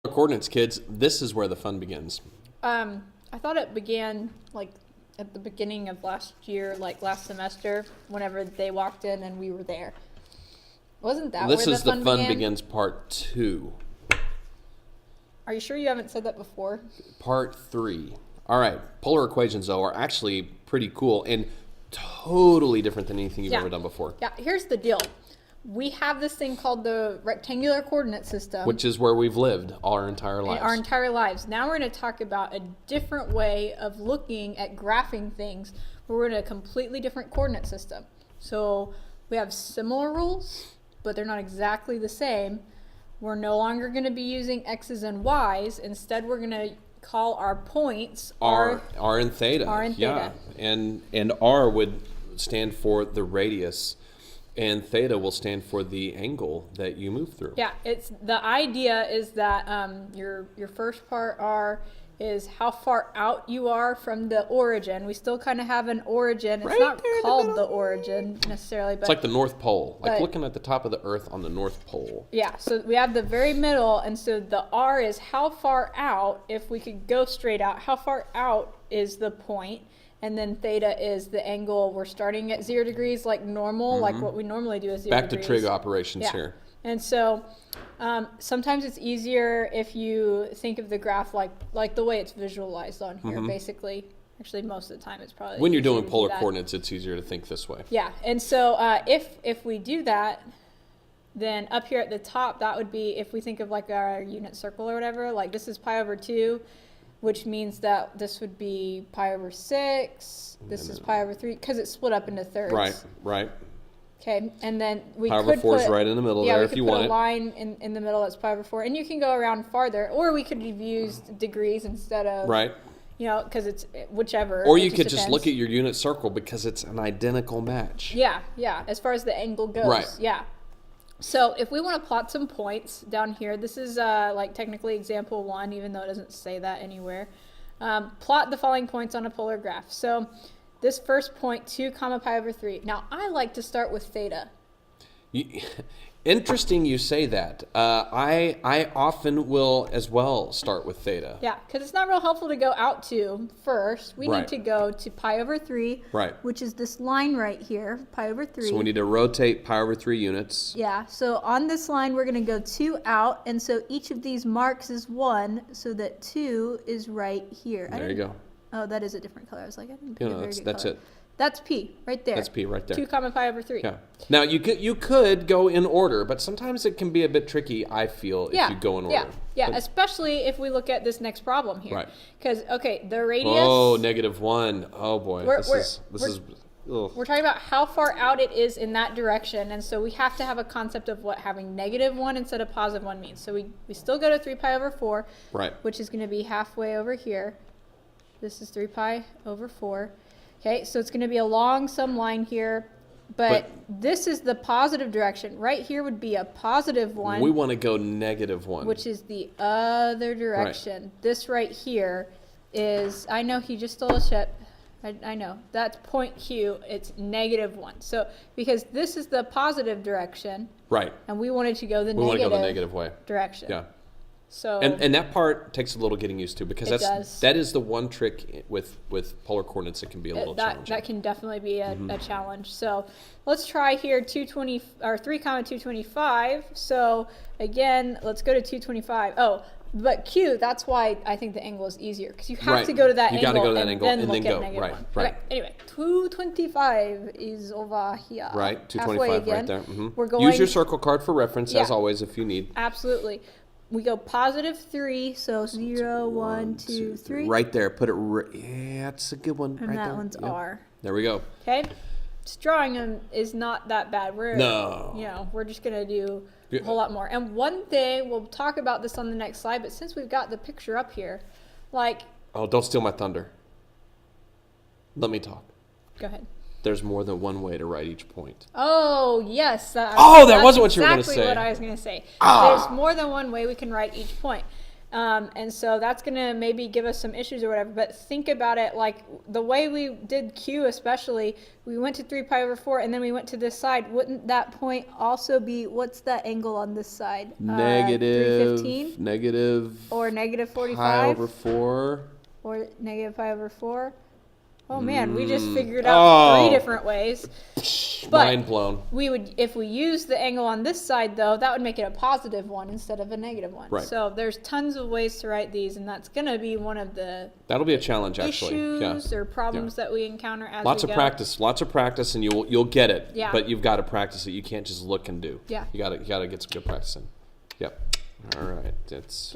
Coordinates, kids, this is where the fun begins. I thought it began like at the beginning of last year, like last semester, whenever they walked in and we were there. Wasn't that This where is the the fun fun began? begins part 2. Are you sure you haven't said that before? Part 3. All right, polar equations, though, are actually pretty cool and totally different than anything you've ever done before. Yeah, here's the deal. We have this thing called the rectangular coordinate system. Which is where we've lived our entire lives. Our entire lives. Now we're going to talk about a different way of looking at graphing things. Where we're in a completely different coordinate system. So we have similar rules, but they're not exactly the same. We're no longer going to be using x's and y's. Instead, we're going to call our points R and theta. R and theta. Yeah. And R would stand for the radius, and theta will stand for the angle that you move through. Yeah, it's the idea is that your first part R is how far out you are from the origin. We still kind of have an origin. It's not called the origin necessarily, but it's like the North Pole, like but, looking at the top of the Earth on the North Pole. Yeah, so we have the very middle, and so the R is how far out, if we could go straight out, how far out is the point, and then theta is the angle. We're starting at 0 degrees like normal, like what we normally do is 0 Back degrees. to trig operations here. And so sometimes it's easier if you think of the graph like the way it's visualized on here, basically. Actually, most of the time it's probably when you're doing to polar do that. coordinates, it's easier to think this way. Yeah, and so if we do that, then up here at the top, that would be, if we think of like our unit circle or whatever, like this is pi over 2, which means that this would be pi over 6, this is pi over 3, because it's split up into thirds. Right. Okay, and then we Pi could over 4 put, is right in the middle there if you want we it. could put a line in the middle that's pi over 4, and you can go around farther, or we could have used degrees instead of, because it's whichever. Or you could just look at your unit circle because it's an identical match. Yeah, as far as the angle goes. Right. Yeah. So if we want to plot some points down here, this is like technically example 1, even though it doesn't say that anywhere. Plot the following points on a polar graph. So this first point, 2 comma pi over 3. Now, I like to start with theta. Interesting you say that. I often will as well start with theta. Yeah, because it's not real helpful to go out to first. We need to go to pi over 3, which is this line right here, pi over 3. So we need to rotate pi over 3 units. Yeah, so on this line, we're going to go 2 out, and so each of these marks is 1, so that 2 is right here. There you go. Oh, that is a different color. I was like, I didn't pick a very good that's color. it. That's P right there. That's P right there. 2 comma pi over 3. Yeah. Now you could go in order, but sometimes it can be a bit tricky, I feel, if you go in order. Yeah, but, especially if we look at this next problem here. Right. Because, okay, the radius. Oh, -1. Oh boy, this is. Ugh. We're talking about how far out it is in that direction, and so we have to have a concept of what having -1 instead of +1 means. So we still go to 3 pi over 4, which is going to be halfway over here. This is 3 pi over 4. Okay, so it's going to be along some line here, but this is the positive direction. Right here would be a +1. We want to go -1. Which is the other direction. Right. This right here is, I know he just stole a chip. I know. That's point Q. It's -1. So, because this is the positive direction. Right. And we wanted to go the negative way. Direction. Yeah. So and that part takes a little getting used to because that is the one trick with polar coordinates that can be a little challenging. That can definitely be a challenge. So let's try here 3 comma 225. So again, let's go to 225. Oh, but Q, that's why I think the angle is easier because you have to go to that angle. You got to go to that angle and then go. Right. Okay, anyway, 225 is over here. Right, 225 right there. We're going. Use your circle card for reference as always if you need. Absolutely. We go +3, so 0, 1, 2, 3. Right there. Put it yeah, that's a good one. And right that there. one's R. There we go. Okay. Just drawing them is not that bad. We're just going to do a whole lot more. And one thing, we'll talk about this on the next slide, but since we've got the picture up here, like... Oh, don't steal my thunder. Let me talk. Go ahead. There's more than one way to write each point. Oh, yes. That wasn't what you were going to say. Exactly what I was going to say. Ah. There's more than one way we can write each point. And so that's going to maybe give us some issues or whatever. But think about it like the way we did Q especially, we went to 3 pi over 4 and then we went to this side. Wouldn't that point also be, what's that angle on this side? Negative 315? Negative. Or negative 45? Pi over 4. Or negative pi over 4? Oh man, we just figured out 3 different ways. But mind blown. We would, if we use the angle on this side though, that would make it a positive one instead of a negative one. Right. So there's tons of ways to write these, and that's gonna be one of the that'll be a challenge actually. Issues or problems that we encounter as lots we of go. lots of practice, and you'll get it. Yeah. But you've got to practice it. You can't just look and do. Yeah. You gotta get some good practice in. Yep. All right. It's